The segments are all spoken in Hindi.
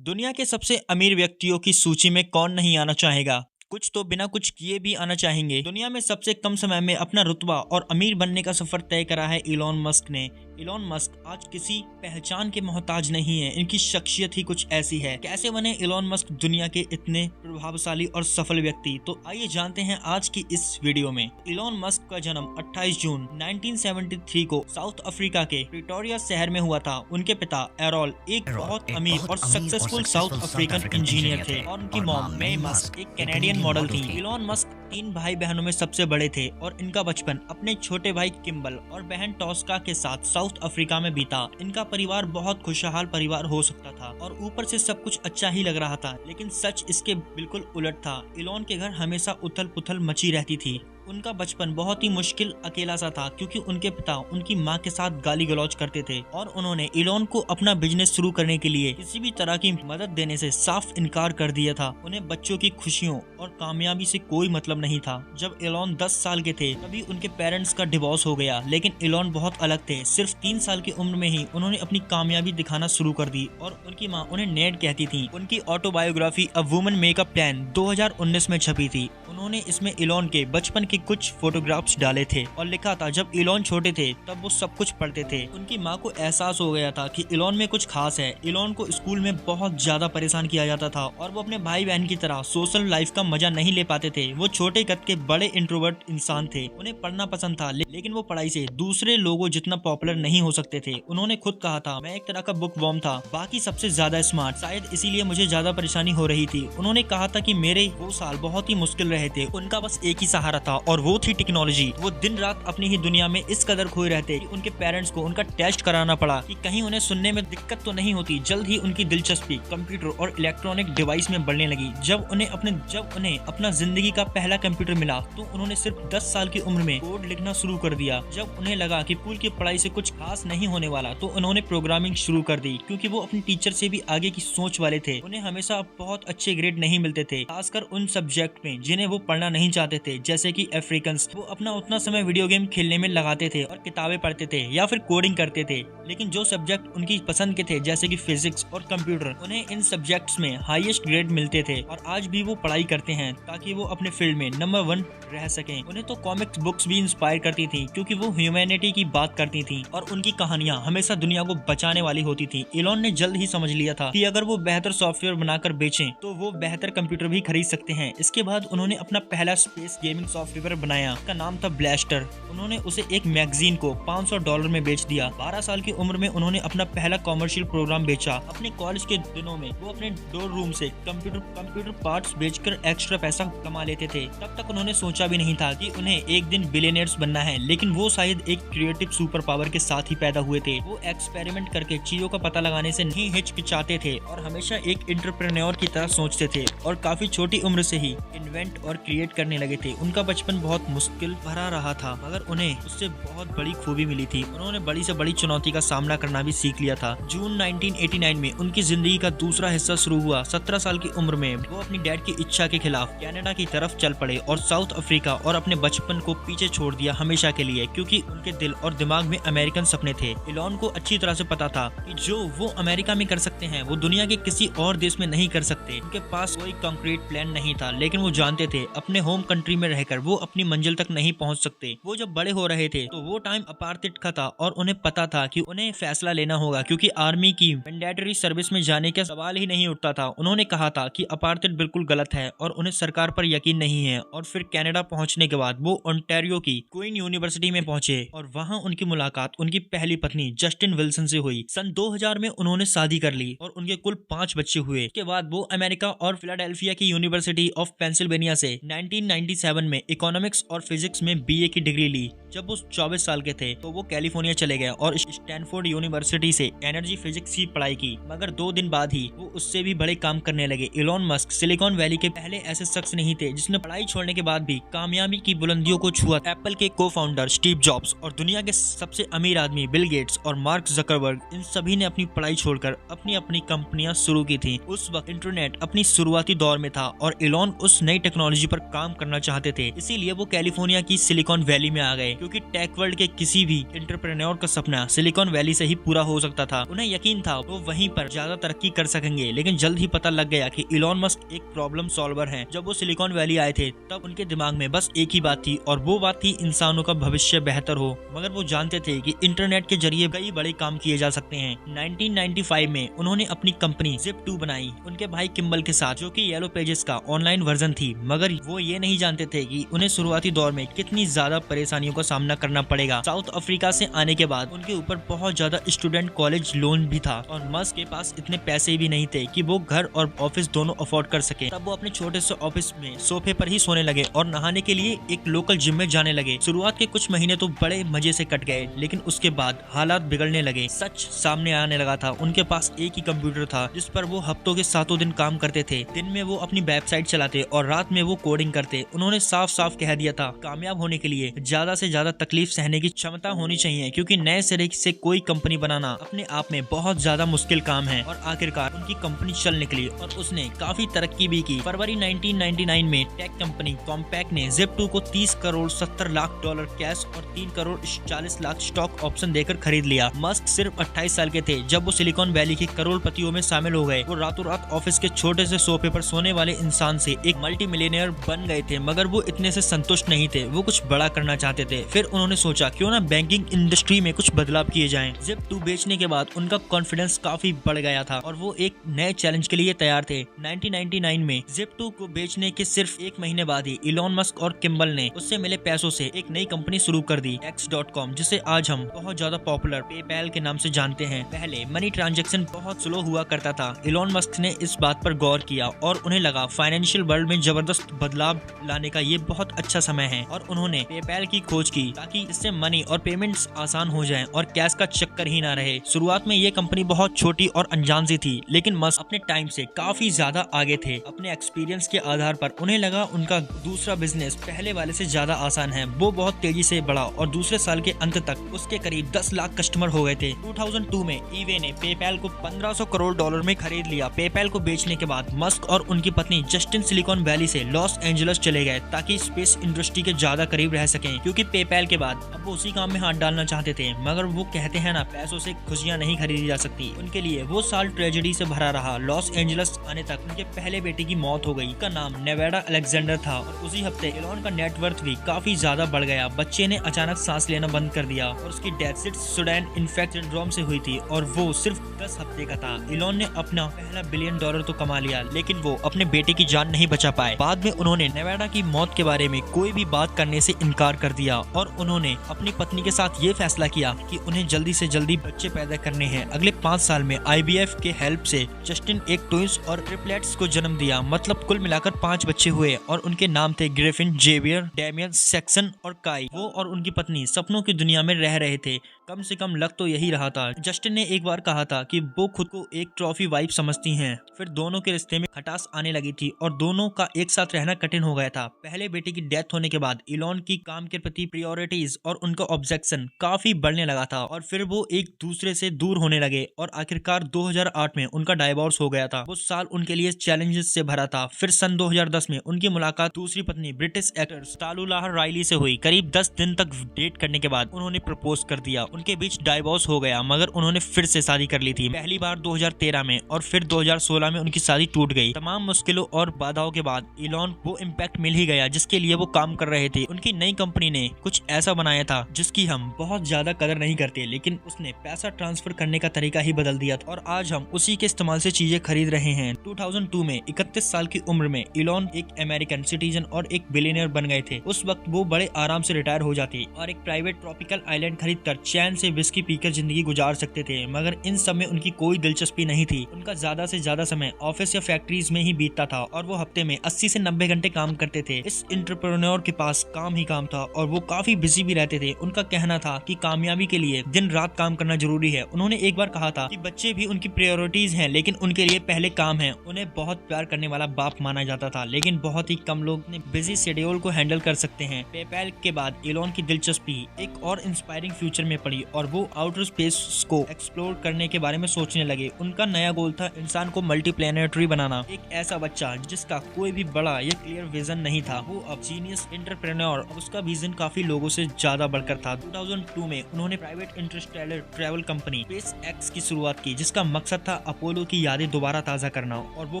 दुनिया के सबसे अमीर व्यक्तियों की सूची में कौन नहीं आना चाहेगा। कुछ तो बिना कुछ किए भी आना चाहेंगे। दुनिया में सबसे कम समय में अपना रुतबा और अमीर बनने का सफर तय करा है इलॉन मस्क ने। इलॉन मस्क आज किसी पहचान के मोहताज नहीं है, इनकी शख्सियत ही कुछ ऐसी है। कैसे बने इलॉन मस्क दुनिया के इतने प्रभावशाली और सफल व्यक्ति, तो आइए जानते हैं आज की इस वीडियो में। इलॉन मस्क का जन्म 28 जून 1973 को साउथ अफ्रीका के प्रिटोरिया शहर में हुआ था। उनके पिता एरोल एक बहुत अमीर और सक्सेसफुल साउथ अफ्रीकन इंजीनियर थे और उनकी मॉम मे मस्क एक कैनेडियन मॉडल थी। इलॉन मस्क 3 भाई बहनों में सबसे बड़े थे और इनका बचपन अपने छोटे भाई किम्बल और बहन टॉस्का के साथ साउथ अफ्रीका में बीता। इनका परिवार बहुत खुशहाल परिवार हो सकता था और ऊपर से सब कुछ अच्छा ही लग रहा था, लेकिन सच इसके बिल्कुल उलट था। इलॉन के घर हमेशा उथल पुथल मची रहती थी। उनका बचपन बहुत ही मुश्किल अकेला सा था क्योंकि उनके पिता उनकी मां के साथ गाली गलौज करते थे और उन्होंने इलॉन को अपना बिजनेस शुरू करने के लिए किसी भी तरह की मदद देने से साफ इनकार कर दिया था। उन्हें बच्चों की खुशियों और कामयाबी से कोई मतलब नहीं था। जब इलॉन 10 साल के थे तभी उनके पेरेंट्स का डिवोर्स हो गया, लेकिन इलॉन बहुत अलग थे। सिर्फ 3 साल की उम्र में ही उन्होंने अपनी कामयाबी दिखाना शुरू कर दी और उनकी माँ उन्हें नेड कहती थी। उनकी autobiography a woman make a plan 2019 में छपी थी। उन्होंने इसमें इलॉन के बचपन के कुछ फोटोग्राफ्स डाले थे और लिखा था, जब इलॉन छोटे थे तब वो सब कुछ पढ़ते थे। उनकी माँ को एहसास हो गया था कि इलॉन में कुछ खास है। इलॉन को स्कूल में बहुत ज्यादा परेशान किया जाता था और वो अपने भाई बहन की तरह सोशल लाइफ का मजा नहीं ले पाते थे। वो छोटे कद के बड़े इंट्रोवर्ट इंसान थे। उन्हें पढ़ना पसंद था, लेकिन वो पढ़ाई से दूसरे लोगों जितना पॉपुलर नहीं हो सकते थे। उन्होंने खुद कहा था, मैं एक तरह का बुक वॉर्म था, बाकी सबसे ज्यादा स्मार्ट, शायद इसीलिए मुझे ज्यादा परेशानी हो रही थी। उन्होंने कहा था कि मेरे वो साल बहुत ही मुश्किल रहे थे। उनका बस एक ही सहारा था और वो थी टेक्नोलॉजी। वो दिन रात अपनी ही दुनिया में इस कदर खोए रहते कि उनके पेरेंट्स को उनका टेस्ट कराना पड़ा कि कहीं उन्हें सुनने में दिक्कत तो नहीं होती। जल्द ही उनकी दिलचस्पी कंप्यूटर और इलेक्ट्रॉनिक डिवाइस में बढ़ने लगी। जब उन्हें अपना जिंदगी का पहला कंप्यूटर मिला तो उन्होंने सिर्फ 10 साल की उम्र में कोड लिखना शुरू कर दिया। जब उन्हें लगा कि स्कूल की पढ़ाई से कुछ खास नहीं होने वाला तो उन्होंने प्रोग्रामिंग शुरू कर दी, क्योंकि वो अपनी टीचर से भी आगे की सोच वाले थे। उन्हें हमेशा बहुत अच्छे ग्रेड नहीं मिलते थे, खासकर उन सब्जेक्ट में जिन्हें वो पढ़ना नहीं चाहते थे, जैसे कि अफ्रीकन्स। वो अपना उतना समय वीडियो गेम खेलने में लगाते थे और किताबें पढ़ते थे या फिर कोडिंग करते थे। लेकिन जो सब्जेक्ट उनकी पसंद के थे, जैसे कि फिजिक्स और कंप्यूटर, उन्हें इन सब्जेक्ट्स में हाईएस्ट ग्रेड मिलते थे और आज भी वो पढ़ाई करते हैं ताकि वो अपने फील्ड में नंबर 1 रह सकें। उन्हें तो कॉमिक्स बुक्स भी इंस्पायर करती थी क्योंकि वो ह्यूमैनिटी की बात करती थी और उनकी कहानियां हमेशा दुनिया को बचाने वाली होती थी। इलॉन ने जल्द ही समझ लिया था कि अगर वो बेहतर सॉफ्टवेयर बनाकर बेचें तो वो बेहतर कंप्यूटर भी खरीद सकते हैं। इसके बाद उन्होंने अपना पहला स्पेस गेमिंग सॉफ्टवेयर बनाया, का नाम था ब्लास्टर। उन्होंने उसे एक मैगजीन को $500 में बेच दिया। 12 साल की उम्र में उन्होंने अपना पहला कॉमर्शियल प्रोग्राम बेचा। अपने कॉलेज के दिनों में वो अपने डोर रूम से कंप्यूटर पार्ट्स बेचकर एक्स्ट्रा पैसा कमा लेते थे। तब तक उन्होंने सोचा भी नहीं था कि उन्हें एक दिन बिलियनियर्स बनना है, लेकिन वो शायद एक क्रिएटिव सुपर पावर के साथ ही पैदा हुए थे। वो एक्सपेरिमेंट करके चीजों का पता लगाने से नहीं हिचकिचाते थे और हमेशा एक एंटरप्रेन्योर की तरह सोचते थे और काफी छोटी उम्र से ही इन्वेंट और क्रिएट करने लगे थे। उनका बचपन बहुत मुश्किल भरा रहा था, मगर उन्हें उससे बहुत बड़ी खूबी मिली थी। उन्होंने बड़ी से बड़ी चुनौती का सामना करना भी सीख लिया था। जून 1989 में उनकी जिंदगी का दूसरा हिस्सा शुरू हुआ। 17 साल की उम्र में वो अपनी डैड की इच्छा के खिलाफ कनाडा की तरफ चल पड़े और साउथ अफ्रीका और अपने बचपन को पीछे छोड़ दिया हमेशा के लिए, क्योंकि उनके दिल और दिमाग में अमेरिकन सपने थे। इलॉन को अच्छी तरह से पता था कि जो वो अमेरिका में कर सकते हैं वो दुनिया के किसी और देश में नहीं कर सकते। उनके पास कोई कंक्रीट प्लान नहीं था, लेकिन वो जानते थे अपने होम कंट्री में रहकर वो अपनी मंजिल तक नहीं पहुंच सकते। वो जब बड़े हो रहे थे तो वो टाइम अपार्थित का था और उन्हें पता था कि उन्हें फैसला लेना होगा, क्योंकि आर्मी की मैंडेटरी सर्विस में जाने का सवाल ही नहीं उठता था। उन्होंने कहा था कि अपार्थित बिल्कुल गलत है और उन्हें सरकार पर यकीन नहीं है। और फिर कनाडा पहुंचने के बाद वो ओंटारियो की क्वीन यूनिवर्सिटी में पहुंचे और वहां उनकी मुलाकात उनकी पहली पत्नी जस्टिन विल्सन से हुई। सन 2000 में उन्होंने शादी कर ली और उनके कुल 5 बच्चे हुए। इसके बाद वो अमेरिका और फिलाडेल्फिया की यूनिवर्सिटी ऑफ पेंसिल्वेनिया से 1997 में इकोनॉमिक्स और फिजिक्स में बीए की डिग्री ली। जब वो 24 साल के थे तो वो कैलिफोर्निया चले गए और स्टैनफोर्ड यूनिवर्सिटी से एनर्जी फिजिक्स की पढ़ाई की, मगर 2 दिन बाद ही वो उससे भी बड़े काम करने लगे। इलॉन मस्क सिलिकॉन वैली के पहले ऐसे शख्स नहीं थे जिसने पढ़ाई छोड़ने के बाद भी कामयाबी की बुलंदियों को छुआ। एप्पल के को फाउंडर स्टीव जॉब्स और दुनिया के सबसे अमीर आदमी बिल गेट्स और मार्क जकरबर्ग, इन सभी ने अपनी पढ़ाई छोड़कर अपनी अपनी कंपनियां शुरू की थी। उस वक्त इंटरनेट अपनी शुरुआती दौर में था और इलॉन उस नई टेक्नोलॉजी पर काम करना चाहते थे। इसीलिए लिए वो कैलिफोर्निया की सिलिकॉन वैली में आ गए, क्योंकि टेक वर्ल्ड के किसी भी एंटरप्रेन्योर का सपना सिलिकॉन वैली से ही पूरा हो सकता था। उन्हें यकीन था वो वहीं पर ज्यादा तरक्की कर सकेंगे, लेकिन जल्द ही पता लग गया कि इलॉन मस्क एक प्रॉब्लम सॉल्वर हैं। जब वो सिलिकॉन वैली आए थे तब उनके दिमाग में बस एक ही बात थी, और वो बात थी इंसानों का भविष्य बेहतर हो। मगर वो जानते थे कि इंटरनेट के जरिए कई बड़े काम किए जा सकते हैं। 1995 में उन्होंने अपनी कंपनी Zip2 बनाई उनके भाई किम्बल के साथ, जो कि येलो पेजेस का ऑनलाइन वर्जन थी। मगर वो ये नहीं जानते थे कि उन्हें शुरुआती दौर में कितनी ज्यादा परेशानियों का सामना करना पड़ेगा। साउथ अफ्रीका से आने के बाद उनके ऊपर बहुत ज्यादा स्टूडेंट कॉलेज लोन भी था, और मस्क के पास इतने पैसे भी नहीं थे कि वो घर और ऑफिस दोनों अफोर्ड कर सके। तब वो अपने छोटे से ऑफिस में सोफे पर ही सोने लगे और नहाने के लिए एक लोकल जिम में जाने लगे। शुरुआत के कुछ महीने तो बड़े मजे से कट गए, लेकिन उसके बाद हालात बिगड़ने लगे। सच सामने आने लगा था। उनके पास एक ही कंप्यूटर था जिस पर वो हफ्तों के 7 दिन काम करते थे। दिन में वो अपनी वेबसाइट चलाते और रात में वो कोडिंग करते। उन्होंने साफ साफ कह दिया था, कामयाब होने के लिए ज्यादा से ज्यादा तकलीफ सहने की क्षमता होनी चाहिए, क्योंकि नए सिरे से कोई कंपनी बनाना अपने आप में बहुत ज्यादा मुश्किल काम है। और आखिरकार उनकी कंपनी चल निकली और उसने काफी तरक्की भी की। फरवरी 1999 में टेक कंपनी कॉम्पैक्ट ने Zip2 को 30 करोड़ 70 लाख डॉलर कैश और 3 करोड़ 40 लाख स्टॉक ऑप्शन देकर खरीद लिया। मस्क सिर्फ 28 साल के थे जब वो सिलिकॉन वैली के करोड़पतियों में शामिल हो गए। वो रातों रात ऑफिस के छोटे से सोफे पर सोने वाले इंसान से एक मल्टी मिलियनियर बन गए थे। मगर वो इतने से संतुष्ट नहीं थे, वो कुछ बड़ा करना चाहते थे। फिर उन्होंने सोचा क्यों ना बैंकिंग इंडस्ट्री में कुछ बदलाव किए जाएं। Zip2 बेचने के बाद उनका कॉन्फिडेंस काफी बढ़ गया था और वो एक नए चैलेंज के लिए तैयार थे। 1999 में Zip2 को बेचने के सिर्फ 1 महीने बाद ही इलॉन मस्क और किम्बल ने उससे मिले पैसों से एक नई कंपनी शुरू कर दी, X.com, जिसे आज हम बहुत ज्यादा पॉपुलर पेपैल के नाम से जानते हैं। पहले मनी ट्रांजैक्शन बहुत स्लो हुआ करता था। इलॉन मस्क ने इस बात पर गौर किया और उन्हें लगा फाइनेंशियल वर्ल्ड में जबरदस्त बदलाव लाने का ये बहुत अच्छा समय है, और उन्होंने पेपैल की खोज की ताकि इससे मनी और पेमेंट्स आसान हो जाएं और कैश का चक्कर ही ना रहे। शुरुआत में ये कंपनी बहुत छोटी और अनजान सी थी, लेकिन मस्क अपने टाइम से काफी ज्यादा आगे थे। अपने एक्सपीरियंस के आधार पर उन्हें लगा उनका दूसरा बिजनेस पहले वाले से ज्यादा आसान है। वो बहुत तेजी से बढ़ा और दूसरे साल के अंत तक उसके करीब 10 लाख कस्टमर हो गए थे। 2002 में ईबे ने पेपैल को 1500 करोड़ डॉलर में खरीद लिया। पेपैल को बेचने के बाद मस्क और उनकी पत्नी जस्टिन सिलिकॉन वैली से लॉस एंजलिस चले गए ताकि स्पेस इंडस्ट्री के ज्यादा करीब रह सकें, क्योंकि पेपैल के बाद अब वो उसी काम में हाथ डालना चाहते थे। मगर वो कहते हैं ना, पैसों से खुशियां नहीं खरीदी जा सकती। उनके लिए वो साल ट्रेजेडी से भरा रहा। लॉस एंजलिस आने तक उनके पहले बेटे की मौत हो गई। उसका नाम नेवेडा अलेक्जेंडर था और उसी हफ्ते इलॉन का नेटवर्थ भी काफी ज्यादा बढ़ गया। बच्चे ने अचानक सांस लेना बंद कर दिया और उसकी डेथ सुडैन इन्फेक्ट सिंड्रोम से हुई थी और वो सिर्फ 10 हफ्ते का था। इलॉन ने अपना पहला $1 बिलियन तो कमा लिया, लेकिन वो अपने बेटे की जान नहीं बचा पाए। बाद में उन्होंने नेवेडा की मौत के बारे में कोई भी बात करने से इनकार कर दिया और उन्होंने अपनी पत्नी के साथ ये फैसला किया कि उन्हें जल्दी से जल्दी बच्चे पैदा करने हैं। अगले 5 साल में IVF के हेल्प से जस्टिन एक ट्विंस और ट्रिपलेट्स को जन्म दिया। मतलब कुल मिलाकर 5 बच्चे हुए और उनके नाम थे ग्रिफिन, जेवियर, डेमियन, सैक्सन और काई। वो और उनकी पत्नी सपनों की दुनिया में रह रहे थे। कम से कम लग तो यही रहा था। जस्टिन ने एक बार कहा था कि वो खुद को एक ट्रॉफी वाइफ समझती हैं। फिर दोनों के रिश्ते में खटास आने लगी थी और दोनों का एक साथ रहना कठिन हो गया था। पहले बेटे की डेथ होने के बाद इलॉन की काम के प्रति प्रायोरिटीज और उनका ऑब्जेक्शन काफी बढ़ने लगा था और फिर वो एक दूसरे से दूर होने लगे और आखिरकार 2008 में उनका डाइवोर्स हो गया था। वो साल उनके लिए चैलेंजेस से भरा था। फिर सन 2010 में उनकी मुलाकात दूसरी पत्नी ब्रिटिश एक्टर तालुलाह राइली से हुई। करीब 10 दिन तक डेट करने के बाद उन्होंने प्रपोज कर दिया। उनके बीच डाइवोर्स हो गया, मगर उन्होंने फिर से शादी कर ली थी। पहली बार 2013 में और फिर 2016 में उनकी शादी टूट गई। तमाम मुश्किलों और बाधाओं के बाद इलॉन को इम्पैक्ट मिल ही गया जिसके लिए वो काम कर रहे थे। उनकी नई कंपनी ने कुछ ऐसा बनाया था जिसकी हम बहुत ज्यादा कदर नहीं करते, लेकिन उसने पैसा ट्रांसफर करने का तरीका ही बदल दिया था और आज हम उसी के इस्तेमाल से चीजें खरीद रहे हैं। 2002 में 31 साल की उम्र में इलॉन एक अमेरिकन सिटीजन और एक बिलियनियर बन गए थे। उस वक्त वो बड़े आराम से रिटायर हो जाते और एक प्राइवेट ट्रॉपिकल आइलैंड खरीदकर चैन से विस्की पीकर जिंदगी गुजार सकते थे। मगर इन सब में उनकी कोई दिलचस्पी नहीं थी। उनका ज्यादा से ज्यादा समय ऑफिस या फैक्ट्रीज में ही बीतता था और वो हफ्ते में 80 से 90 घंटे काम करते थे। इस एंटरप्रेन्योर के पास काम ही काम था और वो काफी बिजी भी रहते थे। उनका कहना था कि कामयाबी के लिए दिन रात काम करना जरूरी है। उन्होंने एक बार कहा था कि बच्चे भी उनकी प्रायोरिटीज हैं, लेकिन उनके लिए पहले काम है। उन्हें बहुत प्यार करने वाला बाप माना जाता था, लेकिन बहुत ही कम लोग अपने बिजी शेड्यूल को हैंडल कर सकते हैं। पेपैल के बाद इलॉन की दिलचस्पी एक और इंस्पायरिंग फ्यूचर में पड़ी और वो आउटर स्पेस को एक्सप्लोर करने के बारे में सोचने लगे। उनका नया गोल था इंसान को मल्टीप्लैनेटरी बनाना। एक ऐसा बच्चा जिसका कोई भी बड़ा या क्लियर विजन नहीं था। वो अब जीनियस एंटरप्रेन्योर और उसका विजन काफी लोगों से ज्यादा बढ़कर था। 2002 में उन्होंने private Interstellar travel company SpaceX की शुरुआत की, जिसका मकसद था अपोलो की यादें दोबारा ताज़ा करना, और वो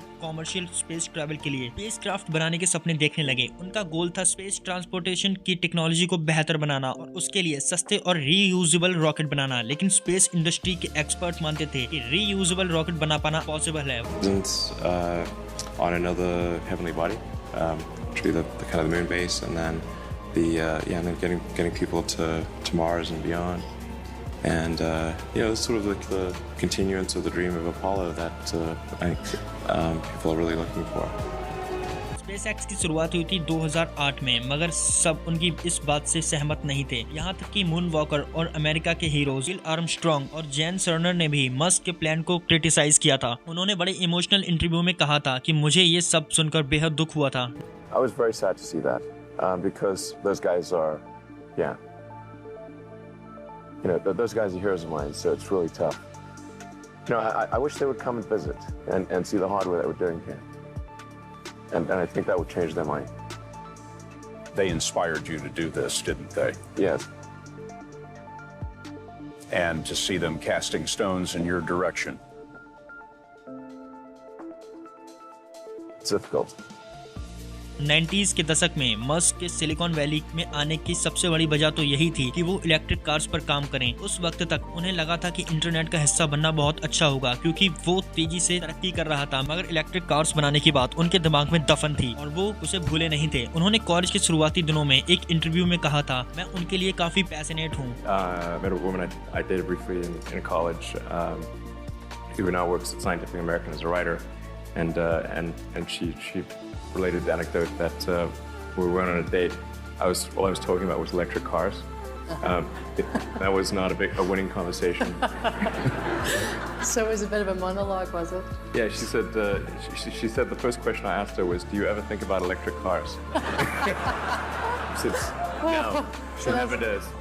कॉमर्शियल स्पेस ट्रैवल के लिए स्पेसक्राफ्ट बनाने के सपने देखने लगे। उनका गोल था स्पेस ट्रांसपोर्टेशन की टेक्नोलॉजी को बेहतर बनाना और उसके लिए सस्ते और रीयूजेबल रॉकेट बनाना, लेकिन स्पेस इंडस्ट्री के एक्सपर्ट मानते थे कि रीयूजेबल रॉकेट बना पाना पॉसिबल है। On another heavenly body, which would be the kind of the moon base, and then and then getting people to Mars and beyond, and it's sort of like the continuance of the dream of Apollo that I think people are really looking for. SpaceX की शुरुआत हुई थी 2008 में, मगर सब उनकी इस बात से सहमत नहीं थे। यहाँ तक कि मून वॉकर और अमेरिका के हीरोज नील आर्मस्ट्रॉन्ग और जेन सर्नर ने भी मस्क के प्लान को क्रिटिसाइज किया था। उन्होंने बड़े इमोशनल इंटरव्यू में कहा था कि मुझे ये सब सुनकर बेहद दुख हुआ था। I was very sad to see that because those guys are, those guys are heroes of mine, so it's really tough. I wish they would come and visit and see the hardware that we're doing here. And I think that would change their mind. They inspired you to do this, didn't they? Yes. And to see them casting stones in your direction. It's difficult. 90s के दशक में मस्क के सिलिकॉन वैली में आने की सबसे बड़ी वजह तो यही थी कि वो इलेक्ट्रिक कार्स पर काम करें। उस वक्त तक उन्हें लगा था कि इंटरनेट का हिस्सा बनना बहुत अच्छा होगा, क्योंकि वो तेजी से तरक्की कर रहा था, मगर इलेक्ट्रिक कार्स बनाने की बात उनके दिमाग में दफन थी और वो उसे भूले नहीं थे। उन्होंने कॉलेज के शुरुआती दिनों में एक इंटरव्यू में कहा था, मैं उनके लिए काफी पैशनेट हूँ। Met a woman I dated briefly in college, who now works at Scientific American as a writer, and she related the anecdote that we went on a date. All I was talking about was electric cars. That was not a winning conversation. So it was a bit of a monologue, was it? Yeah, she said the first question I asked her was, "Do you ever think about electric cars?" She said, "No, she never does."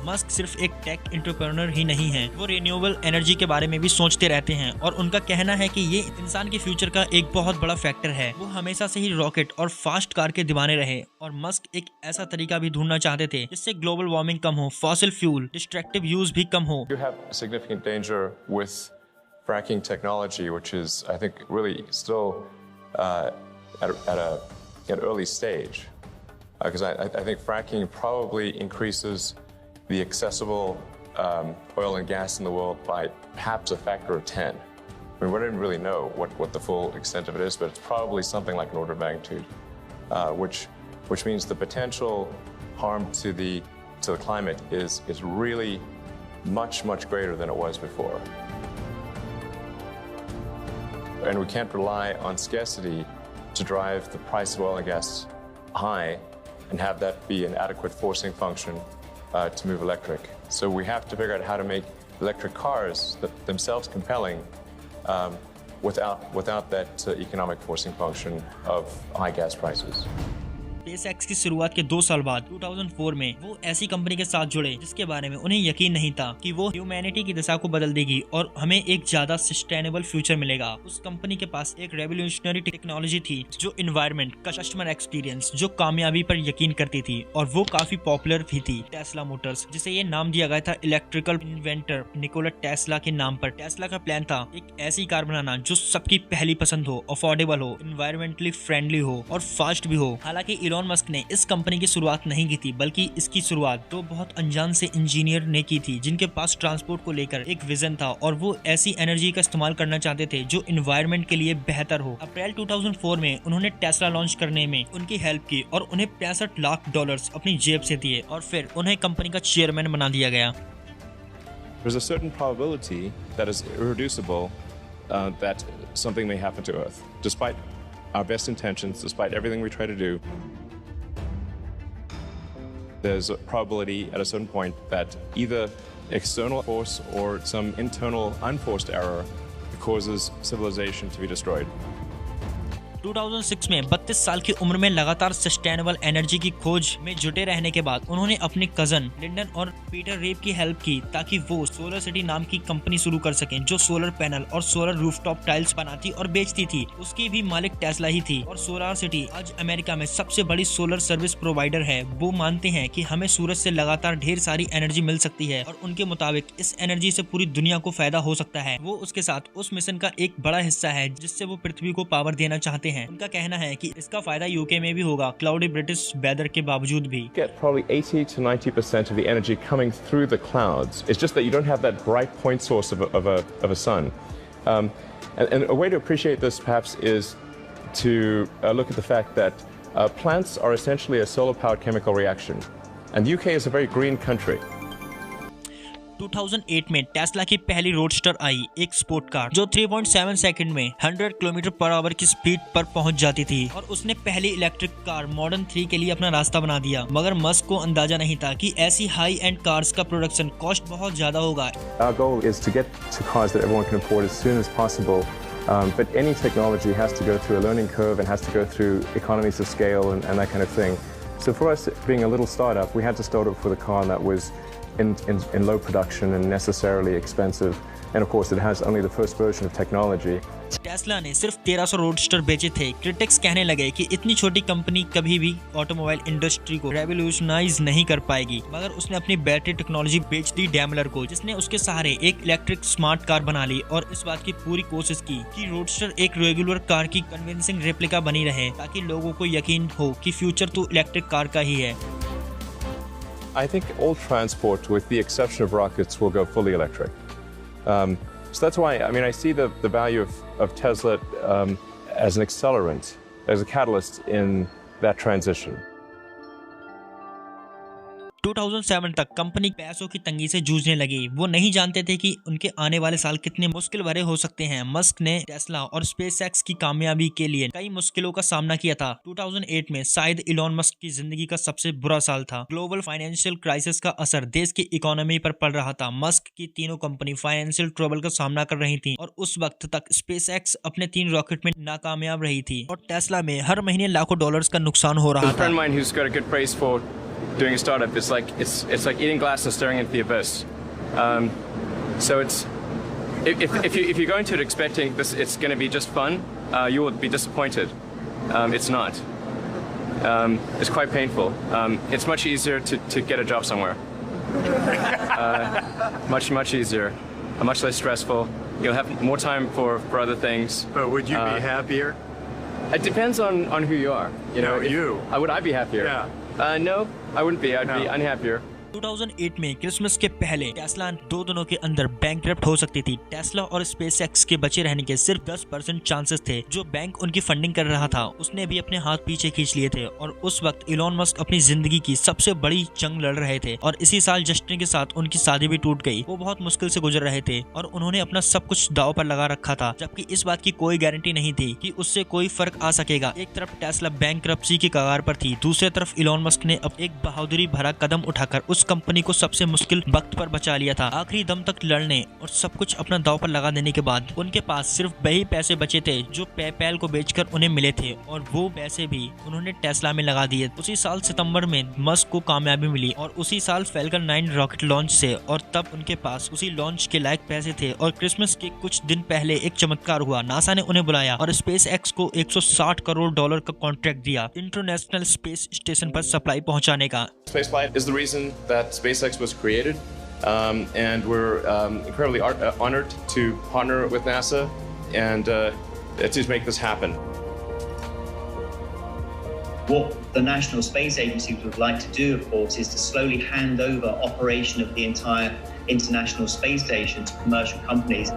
Musk सिर्फ एक टेक एंटरप्रेन्योर ही नहीं है, वो रिन्यूएबल एनर्जी के बारे में भी सोचते रहते हैं और उनका कहना है कि ये इंसान के फ्यूचर का एक बहुत बड़ा फैक्टर है। वो हमेशा से ही रॉकेट और फास्ट कार के दीवाने रहे और मस्क एक ऐसा तरीका भी ढूंढना चाहते थे जिससे ग्लोबल वार्मिंग कम हो, फॉसिल फ्यूल डिस्ट्रक्टिव यूज भी कम हो। You have significant danger with fracking technology, which is, I think, really still at an early stage, because I think fracking probably increases the accessible oil and gas in the world by perhaps a factor of 10. I mean, we don't really know what the full extent of it is, but it's probably something like an order of magnitude, which means the potential harm to the climate is really much greater than it was before. And we can't rely on scarcity to drive the price of oil and gas high and have that be an adequate forcing function to move electric. So we have to figure out how to make electric cars themselves compelling without that economic forcing function of high gas prices. SpaceX की शुरुआत के 2 साल बाद 2004 में वो ऐसी कंपनी के साथ जुड़े जिसके बारे में उन्हें यकीन नहीं था कि वो ह्यूमैनिटी की दिशा को बदल देगी और हमें एक ज्यादा सस्टेनेबल फ्यूचर मिलेगा। उस कंपनी के पास एक रेवोल्यूशनरी टेक्नोलॉजी थी जो एनवायरनमेंट, कस्टमर एक्सपीरियंस, जो कामयाबी पर यकीन करती थी, और वो काफी पॉपुलर भी थी। टेस्ला मोटर्स, जिसे ये नाम दिया गया था इलेक्ट्रिकल इन्वेंटर निकोला टेस्ला के नाम पर। टेस्ला का प्लान था एक ऐसी कार बनाना जो सबकी पहली पसंद हो, अफोर्डेबल हो, इन्वायरमेंटली फ्रेंडली हो और फास्ट भी हो। हालांकि इलॉन मस्क ने इस कंपनी की शुरुआत नहीं की थी, बल्कि इसकी शुरुआत तो बहुत अनजान से इंजीनियर ने की थी जिनके पास ट्रांसपोर्ट को लेकर एक विजन था और वो ऐसी एनर्जी का इस्तेमाल करना चाहते थे जो एनवायरनमेंट के लिए बेहतर हो। अप्रैल 2004 में उन्होंने टेस्ला लॉन्च करने में उनकी हेल्प की और उन्हें $65 लाख अपनी जेब से दिए और फिर उन्हें कंपनी का चेयरमैन बना दिया गया। There's a certain probability that is irreducible that something may happen to Earth, despite our best intentions, despite everything we try to do. There's a probability at a certain point that either external force or some internal unforced error causes civilization to be destroyed. 2006 में 32 साल की उम्र में लगातार सस्टेनेबल एनर्जी की खोज में जुटे रहने के बाद उन्होंने अपने कजन लिंडन और पीटर रेप की हेल्प की ताकि वो सोलर सिटी नाम की कंपनी शुरू कर सकें जो सोलर पैनल और सोलर रूफटॉप टाइल्स बनाती और बेचती थी। उसकी भी मालिक टेस्ला ही थी और सोलर सिटी आज अमेरिका में सबसे बड़ी सोलर सर्विस प्रोवाइडर है। वो मानते हैं कि हमें सूरज से लगातार ढेर सारी एनर्जी मिल सकती है और उनके मुताबिक इस एनर्जी से पूरी दुनिया को फायदा हो सकता है। वो उसके साथ उस मिशन का एक बड़ा हिस्सा है जिससे वो पृथ्वी को पावर देना चाहते हैं। उनका कहना है कि इसका फायदा यूके में भी होगा, क्लाउडी ब्रिटिश वेदर के बावजूद भी। Get probably 80 to 90% of the energy coming through the clouds. It's just that you don't have that bright point source of a sun. And a way to appreciate this perhaps is to look at the fact that plants are essentially a solar-powered chemical reaction. And the UK is a very green country. 2008 में टेस्ला की पहली रोडस्टर आई, एक स्पोर्ट कार जो 3.7 सेकंड में 100 किलोमीटर पर आवर की स्पीड पर पहुंच जाती थी और उसने पहली इलेक्ट्रिक कार मॉडर्न 3 के लिए अपना रास्ता बना दिया। मगर मस्क को अंदाजा नहीं था कि ऐसी हाई एंड कार्स का प्रोडक्शन कॉस्ट बहुत ज्यादा होगा। Our goal is to get to cars that everyone can afford as soon as possible. But any technology has to go through a learning curve and has to go through economies of scale and that kind of thing. So for us, being a little startup, we had to start off with a car that was in low production and necessarily expensive. And of course, it has only the first version of technology. Tesla ने सिर्फ 1300 रोडस्टर बेचे थे। क्रिटिक्स कहने लगे कि इतनी छोटी कंपनी कभी भी ऑटोमोबाइल इंडस्ट्री को रेवोल्यूशनाइज नहीं कर पाएगी, मगर उसने अपनी बैटरी टेक्नोलॉजी बेच दी डैमलर को, जिसने उसके सहारे एक इलेक्ट्रिक स्मार्ट कार बना ली और इस बात की पूरी कोशिश की कि रोडस्टर एक रेगुलर कार की कन्विंसिंग रेप्लिका बनी रहे ताकि लोगों को यकीन हो कि फ्यूचर तो इलेक्ट्रिक कार का ही है। I think all transport, with the exception of rockets, will go fully electric. So that's why, I mean, I see the value of Tesla as an accelerant, as a catalyst in that transition. 2007 तक कंपनी पैसों की तंगी से जूझने लगी। वो नहीं जानते थे कि उनके आने वाले साल कितने मुश्किल भरे हो सकते हैं। मस्क ने टेस्ला और स्पेसएक्स की कामयाबी के लिए कई मुश्किलों का सामना किया था। 2008 में शायद इलॉन मस्क की जिंदगी का सबसे बुरा साल था। ग्लोबल फाइनेंशियल क्राइसिस का असर देश की इकोनॉमी पर पड़ रहा था। मस्क की तीनों कंपनी फाइनेंशियल ट्रबल का सामना कर रही थी और उस वक्त तक स्पेसएक्स अपने 3 रॉकेट में नाकामयाब रही थी और टेस्ला में हर महीने लाखों डॉलर्स का नुकसान हो रहा था। Doing a startup, it's like eating glass and staring into the abyss. So it's if you go into it expecting this, it's going to be just fun, you will be disappointed. It's not. It's quite painful. It's much easier to get a job somewhere. Much easier, much less stressful. You'll have more time for other things. But would you be happier? It depends on who you are. You know, would I be happier? Yeah. No, I wouldn't be. I'd be unhappier. 2008 में क्रिसमस के पहले टेस्ला 2 दिनों के अंदर बैंकक्रप्ट हो सकती थी। टेस्ला और स्पेसएक्स के बचे रहने के सिर्फ 10% चांसेस थे। जो बैंक उनकी फंडिंग कर रहा था उसने भी अपने हाथ पीछे खींच लिए थे और उस वक्त इलॉन मस्क अपनी जिंदगी की सबसे बड़ी जंग लड़ रहे थे और इसी साल जस्टिन के साथ उनकी शादी भी टूट गई। वो बहुत मुश्किल से गुजर रहे थे और उन्होंने अपना सब कुछ दांव पर लगा रखा था, जबकि इस बात की कोई गारंटी नहीं थी कि उससे कोई फर्क आ सकेगा। एक तरफ टेस्ला बैंकक्रप्सी की कगार पर थी, दूसरी तरफ इलॉन मस्क ने अब एक बहादुरी भरा कदम उठाकर उस कंपनी को सबसे मुश्किल वक्त पर बचा लिया था। आखिरी दम तक लड़ने और सब कुछ अपना दांव पर लगा देने के बाद उनके पास सिर्फ वही पैसे बचे थे जो पेपैल को बेचकर उन्हें मिले थे और वो पैसे भी उन्होंने टेस्ला में लगा दिए। उसी साल सितंबर में मस्क को कामयाबी मिली और उसी साल फैल्कन 9 रॉकेट लॉन्च से और तब उनके पास उसी लॉन्च के लायक पैसे थे और क्रिसमस के कुछ दिन पहले एक चमत्कार हुआ। नासा ने उन्हें बुलाया और स्पेसएक्स को $160 करोड़ का कॉन्ट्रैक्ट दिया इंटरनेशनल स्पेस स्टेशन पर सप्लाई पहुंचाने का। Spaceflight is the reason that SpaceX was created, and we're incredibly honored to partner with NASA and to make this happen. What the National Space Agency would like to do, of course, is to slowly hand over operation of the entire International Space Station to commercial companies.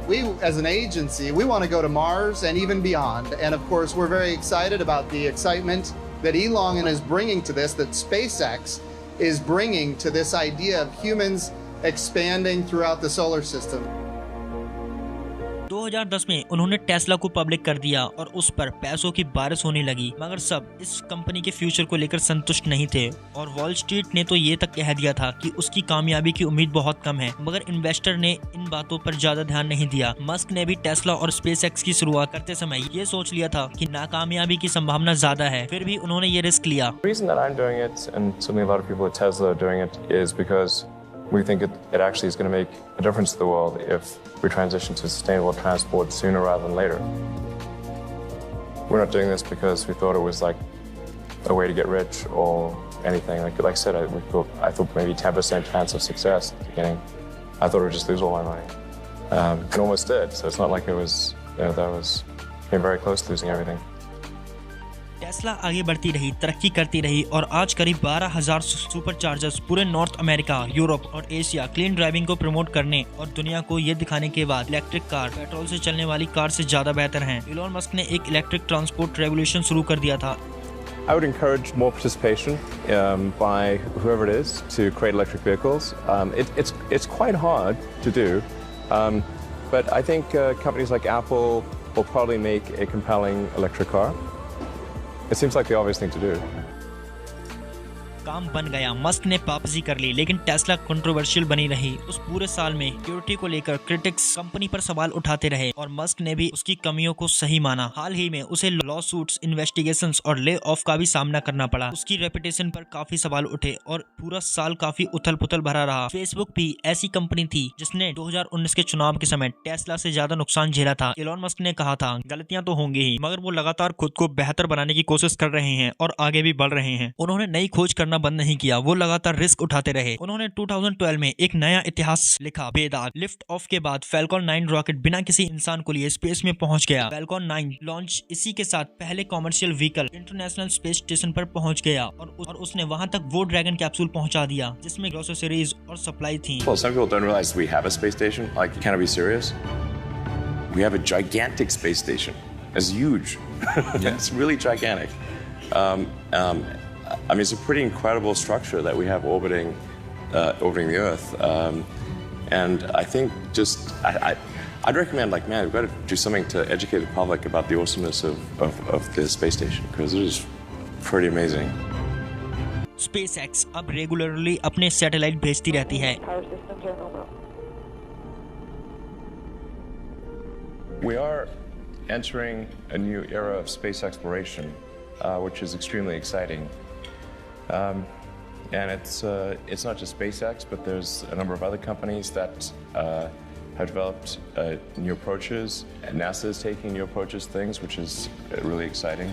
We, as an agency, we want to go to Mars and even beyond. And of course, we're very excited about the excitement that Elon is bringing to this, that SpaceX is bringing to this idea of humans expanding throughout the solar system. 2010 में उन्होंने टेस्ला को पब्लिक कर दिया और उस पर पैसों की बारिश होने लगी, मगर सब इस कंपनी के फ्यूचर को लेकर संतुष्ट नहीं थे और वॉल स्ट्रीट ने तो ये तक कह दिया था कि उसकी कामयाबी की उम्मीद बहुत कम है, मगर इन्वेस्टर ने इन बातों पर ज्यादा ध्यान नहीं दिया। मस्क ने भी टेस्ला और स्पेसएक्स की शुरुआत करते समय ये सोच लिया था कि नाकामयाबी की संभावना ज्यादा है, फिर भी उन्होंने ये रिस्क लिया। The reason that I'm doing it, and certainly a lot of people at Tesla are doing it, is because we think it actually is going to make a difference to the world if we transition to sustainable transport sooner rather than later. We're not doing this because we thought it was like a way to get rich or anything. Like I said, I thought maybe 10% chance of success at the beginning. I thought I would just lose all my money. And almost did. So it's not like it was, that was came very close to losing everything. Tesla आगे बढ़ती रही, तरक्की करती रही और आज करीब 12,000 सुपर चार्जर्स पूरे नॉर्थ अमेरिका, यूरोप और एशिया क्लीन ड्राइविंग को प्रमोट करने और दुनिया को ये दिखाने के बाद इलेक्ट्रिक कार पेट्रोल से चलने वाली कार से ज्यादा बेहतर हैं। इलॉन मस्क ने एक इलेक्ट्रिक ट्रांसपोर्ट रेवोल्यूशन शुरू कर दिया था। I would encourage more participation by whoever it is to create electric vehicles. It's quite hard to do, but I think companies like Apple will probably make a compelling electric car. It seems like the obvious thing to do. काम बन गया, मस्क ने वापसी कर ली, लेकिन टेस्ला कंट्रोवर्शियल बनी रही। उस पूरे साल में सिक्योरिटी को लेकर क्रिटिक्स कंपनी पर सवाल उठाते रहे और मस्क ने भी उसकी कमियों को सही माना। हाल ही में उसे लॉ सूट्स, इन्वेस्टिगेशंस और ले ऑफ का भी सामना करना पड़ा। उसकी रेपुटेशन पर काफी सवाल उठे और पूरा साल काफी उथल पुथल भरा रहा। फेसबुक भी ऐसी कंपनी थी जिसने 2019 के चुनाव के समय टेस्ला से ज्यादा नुकसान झेला था। इलॉन मस्क ने कहा था, गलतियां तो होंगी ही, मगर वो लगातार खुद को बेहतर बनाने की कोशिश कर रहे हैं और आगे भी बढ़ रहे हैं। उन्होंने नई खोज करना बंद नहीं किया, वो लगातार रिस्क उठाते रहे। उन्होंने 2012 में एक नया इतिहास लिखा, बेदाग। लिफ्ट ऑफ के बाद फैल्कॉन 9 रॉकेट बिना किसी इंसान को लिए स्पेस में पहुंच गया। फैल्कॉन 9 लॉन्च इसी के साथ पहले commercial vehicle international space station पर पहुंच गया और उसने वहां तक वो ड्रैगन कैप्सूल पहुंचा दिया जिसमें ग्रोसरीज और सप्लाई थी। Well, some people don't realize we have a space station. Like, can I be serious? We have a gigantic space station. It's huge. It's really gigantic. I mean, it's a pretty incredible structure that we have orbiting the Earth. And I think I'd recommend, like, man, we've got to do something to educate the public about the awesomeness of the space station, because it is pretty amazing. SpaceX अब रेगुलरली अपने सैटेलाइट भेजती रहती है। We are entering a new era of space exploration, which is extremely exciting. And it's not just SpaceX, but there's a number of other companies that have developed new approaches. And NASA is taking new approaches to things, which is really exciting.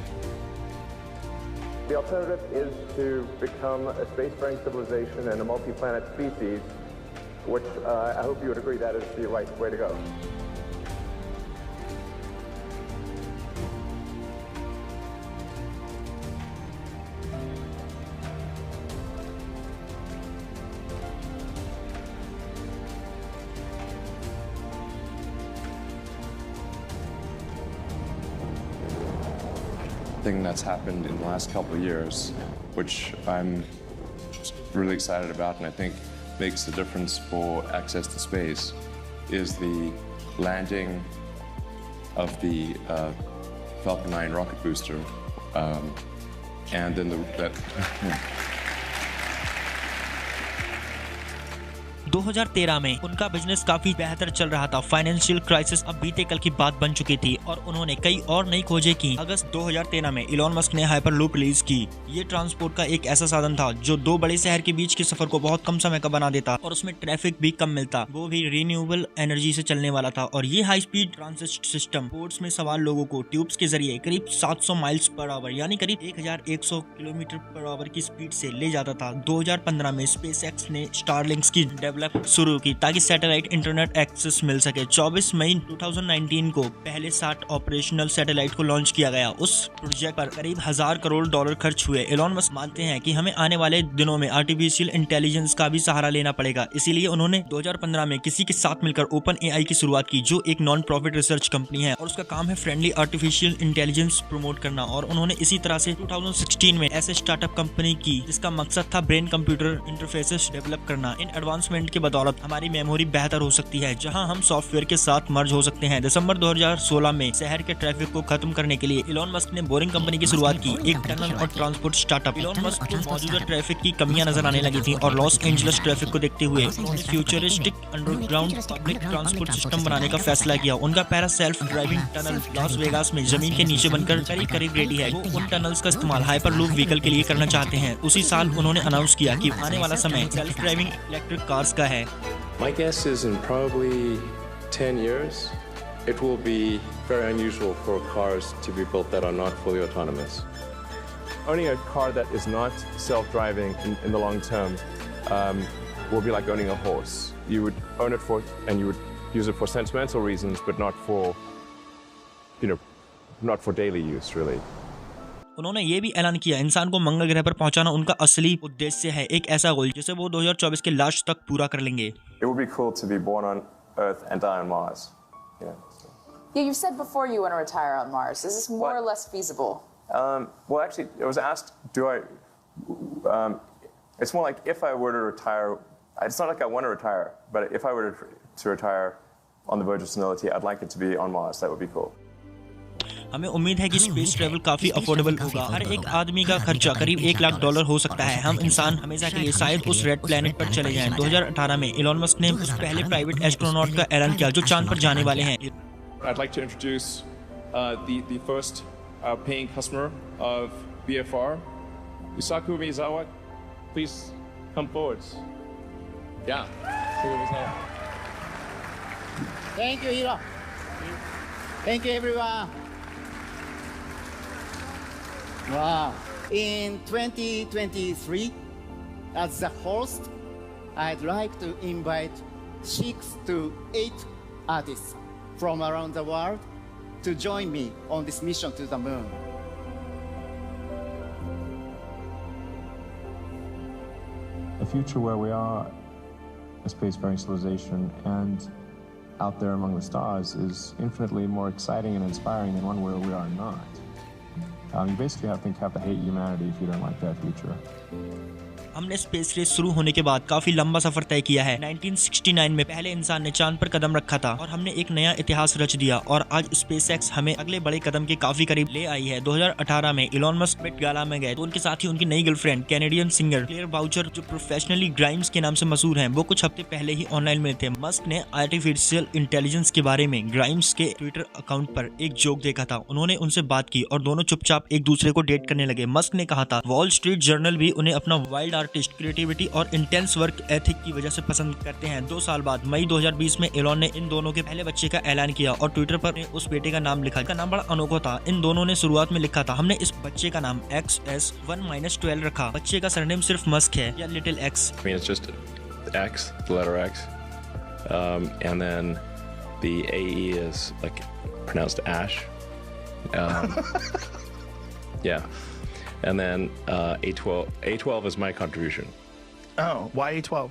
The alternative is to become a spacefaring civilization and a multi-planet species, which I hope you would agree that is the right way to go. Thing that's happened in the last couple of years, which I'm really excited about and I think makes the difference for access to space, is the landing of the Falcon 9 rocket booster, and then that 2013 में उनका बिजनेस काफी बेहतर चल रहा था। फाइनेंशियल क्राइसिस अब बीते कल की बात बन चुकी थी और उन्होंने कई और नई खोजें की। अगस्त 2013 में इलॉन मस्क ने हाइपरलूप रिलीज की। ये ट्रांसपोर्ट का एक ऐसा साधन था जो दो बड़े शहर के बीच के सफर को बहुत कम समय का बना देता और उसमें ट्रैफिक भी कम मिलता। वो भी रिन्यूएबल एनर्जी से चलने वाला था और ये high speed transit system ports में सवार लोगों को ट्यूब्स के जरिए करीब 700 माइल्स पर आवर यानी करीब 1100 किलोमीटर पर आवर की स्पीड से ले जाता था। 2015 में स्पेसएक्स ने स्टारलिंक्स की डेवलप शुरू की ताकि सैटेलाइट इंटरनेट एक्सेस मिल सके। 24 मई 2019 को पहले 60 ऑपरेशनल सैटेलाइट को लॉन्च किया गया। उस प्रोजेक्ट पर करीब $1000 करोड़ खर्च हुए। इलॉन मस्क मानते हैं कि हमें आने वाले दिनों में आर्टिफिशियल इंटेलिजेंस का भी सहारा लेना पड़ेगा, इसीलिए उन्होंने 2015 में किसी के साथ मिलकर ओपन एआई की शुरुआत की, जो एक नॉन प्रॉफिट रिसर्च कंपनी है और उसका काम है फ्रेंडली आर्टिफिशियल इंटेलिजेंस प्रमोट करना। और उन्होंने इसी तरह से 2016 में ऐसे स्टार्टअप कंपनी की जिसका मकसद था ब्रेन कंप्यूटर इंटरफेसेस डेवलप करना। इन एडवांसमेंट के बदौलत हमारी मेमोरी बेहतर हो सकती है, जहां हम सॉफ्टवेयर के साथ मर्ज हो सकते हैं। दिसंबर 2016 में शहर के ट्रैफिक को खत्म करने के लिए इलॉन मस्क ने बोरिंग कंपनी की शुरुआत की, एक टनल और ट्रांसपोर्ट स्टार्टअप। इलॉन मस्क को मौजूदा ट्रैफिक की कमियां नजर आने लगी थी और लॉस एंजलिस ट्रैफिक को देखते हुए उन्होंने futuristic underground public transport system बनाने का फैसला किया। उनका पहला self driving tunnel Las Vegas में जमीन के नीचे बनकर करीब रेडी है। वो उन टनल्स का इस्तेमाल हाइपरलूप व्हीकल के लिए करना चाहते हैं। उसी साल उन्होंने अनाउंस किया कि आने वाला समय सेल्फ ड्राइविंग इलेक्ट्रिक कार्स का है। My guess is in probably 10 years, it will be very unusual for cars to be built that are not fully autonomous. Owning a car that is not self-driving in the long term will be like owning a horse. You would own it for, and you would use it for sentimental reasons, but not for, not for daily use, really. उन्होंने ये भी ऐलान किया इंसान को मंगल ग्रह पर पहुंचाना उनका असली उद्देश्य है, एक ऐसा गोल जिसे वो 2024 के लास्ट तक पूरा कर लेंगे। It would be cool to be born on Earth and die on Mars. Yeah, you said before you want to retire on Mars. Is this more or less feasible? Well, actually, it was asked, it's more like if I were to retire, it's not like I want to retire, but if I were to retire on the verge of senility, I'd like it to be on Mars. That would be cool. हमें उम्मीद है कि स्पेस ट्रैवल काफी अफोर्डेबल होगा। हर एक आदमी का खर्चा करीब $1 लाख हो सकता है। हम इंसान हमेशा के लिए शायद उस रेड प्लेनेट पर चले जाएं। 2018 में इलॉन मस्क ने उस पहले प्राइवेट एस्ट्रोनॉट का ऐलान किया जो चांद पर जाने वाले हैं। I'd like to introduce the first paying customer of BFR, Yusaku Miyazawa. Please come forward. Yeah. Thank you, Hiro. Thank you, everyone. Wow. In 2023, as the host, I'd like to invite 6 to 8 artists from around the world to join me on this mission to the moon. A future where we are a spacefaring civilization and out there among the stars is infinitely more exciting and inspiring than one where we are not. You basically have to hate humanity if you don't like that future. हमने स्पेस रेस शुरू होने के बाद काफी लंबा सफर तय किया है। 1969 में पहले इंसान ने चांद पर कदम रखा था और हमने एक नया इतिहास रच दिया और आज स्पेसएक्स हमें अगले बड़े कदम के काफी करीब ले आई है। 2018 में इलॉन मस्क मेट गाला में गए तो उनके साथ ही उनकी नई girlfriend Canadian singer Claire Boucher जो प्रोफेशनली ग्राइम्स के नाम से मशहूर हैं, वो कुछ हफ्ते पहले ही ऑनलाइन में थे। मस्क ने आर्टिफिशियल इंटेलिजेंस के बारे में ग्राइम्स के ट्विटर अकाउंट पर एक जोक देखा था। उन्होंने उनसे बात की और दोनों चुपचाप एक दूसरे को डेट करने लगे। मस्क ने कहा था वॉल स्ट्रीट जर्नल भी उन्हें अपना वाइल्ड आर्टिस्ट, क्रिएटिविटी और इंटेंस वर्क एथिक की वजह से पसंद करते हैं। 2 साल बाद मई 2020 में इलॉन ने इन दोनों के पहले बच्चे का ऐलान किया और ट्विटर पर उस बेटे का नाम लिखा। इसका नाम बड़ा अनोखा था। इन दोनों ने शुरुआत में लिखा था हमने इस बच्चे का नाम XS1-12 रखा। बच्चे का सरनेम सिर्फ मस्क है या little x. I mean, it's just X, the letter X, and then the AE is like pronounced Ash. Yeah. And then A12 is my contribution. Oh, why A12?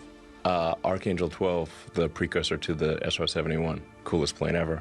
Archangel 12, the precursor to the SR-71, coolest plane ever.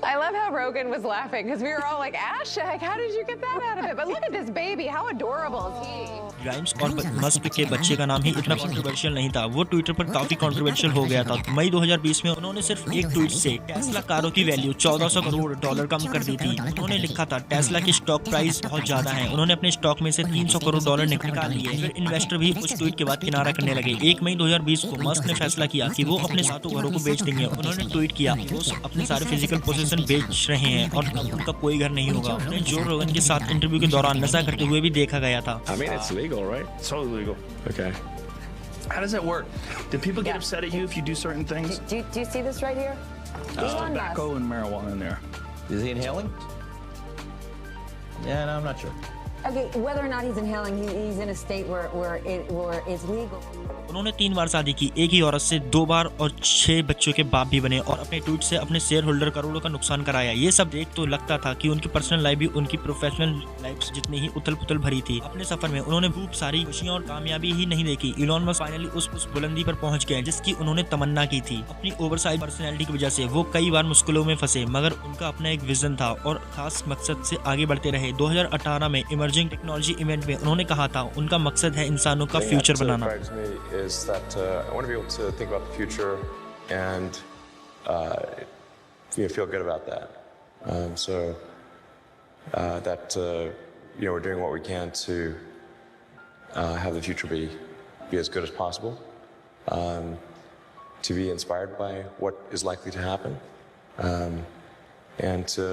I love how Rogan was laughing because we were all like, Ash, how did you get that out of it? But look at this baby, how adorable is he? Grimes और मस्क के बच्चे का नाम ही इतना कंट्रोवर्शियल नहीं था, वो ट्विटर पर काफी कंट्रोवर्शियल हो गया था। मई 2020 में उन्होंने सिर्फ एक ट्वीट से टेस्ला कारों की वैल्यू $1400 करोड़ कम कर दी थी। उन्होंने लिखा था टेस्ला की स्टॉक प्राइस बहुत ज्यादा है। उन्होंने अपने स्टॉक में से $300 करोड़ निकाल लिए। फिर इन्वेस्टर भी उस ट्वीट के बाद किनारा करने लगे। 1 मई 2020 को मस्क ने फैसला किया कि वो अपने 7 घरों को बेच देंगे। उन्होंने ट्वीट किया वो अपने सारे फिजिकल पोजीशन बेच रहे हैं और उनका कोई घर नहीं होगा। उन्हें जो रोगन के साथ इंटरव्यू के दौरान नशा करते हुए भी देखा गया था। I mean, it's legal, right? It's totally legal. Okay. How does that work? Do people get upset at you if you do certain things? Do you see this right here? There's tobacco and marijuana in there. Is he inhaling? Yeah, no, I'm not sure. Okay, whether or not he's inhaling, he's in a state where it's legal. उन्होंने 3 बार शादी की, एक ही औरत से 2 बार और 6 बच्चों के बाप भी बने और अपने ट्वीट से अपने शेयर होल्डर करोड़ों का नुकसान कराया। ये सब देख तो लगता था कि उनकी पर्सनल लाइफ भी उनकी प्रोफेशनल लाइफ जितनी ही उथल पुथल भरी थी। अपने सफर में उन्होंने खूब सारी खुशियां और कामयाबी ही नहीं देखी। इलॉन मस्क फाइनली उस बुलंदी पर पहुंच गए जिसकी उन्होंने तमन्ना की थी। अपनी ओवरसाइज पर्सनैलिटी की वजह से वो कई बार मुश्किलों में फंसे, मगर उनका अपना एक विजन था और खास मकसद से आगे बढ़ते रहे। 2018 में इमर्जिंग टेक्नोलॉजी इवेंट में उन्होंने कहा था उनका मकसद है इंसानों का future banana. Drives me is that I want to be able to think about the future and feel good about that. That we're doing what we can to have the future be as good as possible. To be inspired by what is likely to happen, and to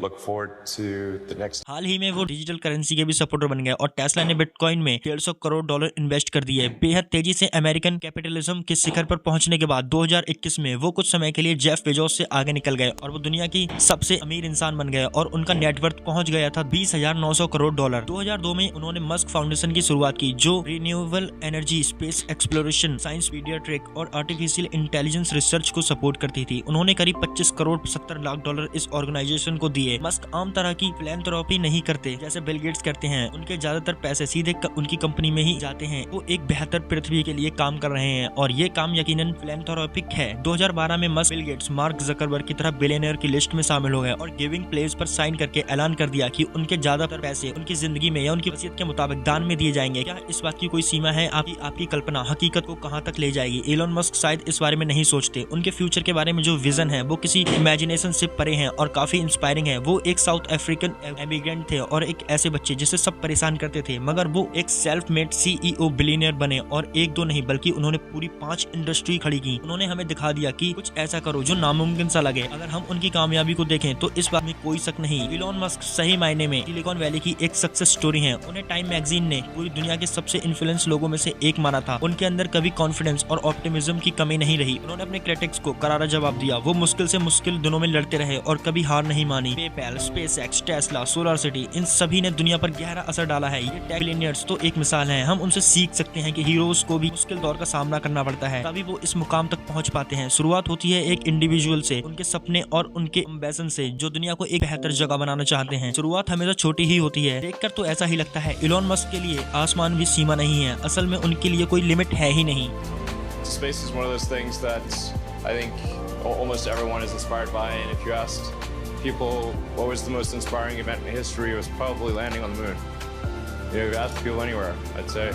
look forward to the next. हाल ही में वो डिजिटल करेंसी के भी सपोर्टर बन गए और टेस्ला ने बिटकॉइन में $150 करोड़ इन्वेस्ट कर दिए। बेहद तेजी से अमेरिकन कैपिटलिज्म के शिखर पर पहुंचने के बाद 2021 में वो कुछ समय के लिए जेफ बेजोस से आगे निकल गए और वो दुनिया की सबसे अमीर इंसान बन गए और उनका नेटवर्थ पहुंच गया था $20,900 करोड़। 2002 में उन्होंने मस्क फाउंडेशन की शुरुआत की जो renewable energy, space exploration, science, paediatric और आर्टिफिशियल इंटेलिजेंस रिसर्च को सपोर्ट करती थी। उन्होंने करीब $25 करोड़ 70 लाख इस ऑर्गेनाइजेशन को दिए। मस्क आम तरह की फिलैंथ्रोपी नहीं करते जैसे बिल गेट्स करते हैं। उनके ज्यादातर पैसे सीधे उनकी कंपनी में ही जाते हैं। वो एक बेहतर पृथ्वी के लिए काम कर रहे हैं और ये काम यकीनन फिलैंथ्रोपिक है। 2012 में Musk, Bill Gates, mark Zuckerberg की तरह बिलियनियर की लिस्ट में शामिल हो गए और गिविंग प्लेस पर साइन करके ऐलान कर दिया कि उनके ज्यादातर पैसे उनकी जिंदगी में या उनकी वसीयत के मुताबिक दान में दिए जाएंगे। क्या इस बात की कोई सीमा है? आपकी कल्पना हकीकत को कहां तक ले जाएगी? एलन मस्क शायद इस बारे में नहीं सोचते। उनके फ्यूचर के बारे में जो विजन है वो किसी इमेजिनेशन से परे है और काफी इंस्पायरिंग है। वो एक साउथ अफ्रीकन इमिग्रेंट थे और एक ऐसे बच्चे जिसे सब परेशान करते थे, मगर वो एक सेल्फ मेड CEO बिलियनियर बने और एक दो नहीं बल्कि उन्होंने पूरी 5 इंडस्ट्री खड़ी की। उन्होंने हमें दिखा दिया कि कुछ ऐसा करो जो नामुमकिन सा लगे। अगर हम उनकी कामयाबी को देखें तो इस बात में कोई शक नहीं, एलन मस्क सही मायने में सिलिकॉन वैली की एक सक्सेस स्टोरी है। उन्हें टाइम मैगजीन ने पूरी दुनिया के सबसे इन्फ्लुएंस लोगों में से एक माना था। उनके अंदर कभी कॉन्फिडेंस और ऑप्टिमिज्म की कमी नहीं रही। उन्होंने अपने क्रिटिक्स को करारा जवाब दिया। वो मुश्किल से मुश्किल दिनों में लड़ते रहे और कभी हार नहीं मानी। PayPal, SpaceX, Tesla, SolarCity, इन सभी ने दुनिया पर गहरा असर डाला है। ये टेक बिलियनियर्स तो एक मिसाल हैं। हम उनसे सीख सकते हैं कि हीरोज को भी मुश्किल दौर का सामना करना पड़ता है, तभी वो इस मुकाम तक पहुंच पाते हैं। शुरुआत होती है एक इंडिविजुअल से, उनके सपने और उनके एम्बिशन से, जो दुनिया को एक बेहतर जगह बनाना चाहते हैं। शुरुआत हमेशा छोटी ही होती है। देखकर तो ऐसा ही लगता है एलन मस्क के लिए आसमान भी सीमा नहीं है। असल में उनके लिए कोई लिमिट है ही नहीं। Space is one of those things that I think almost everyone is inspired by, and if you asked people what was the most inspiring event in history, it was probably landing on the moon. If you ask people anywhere, I'd say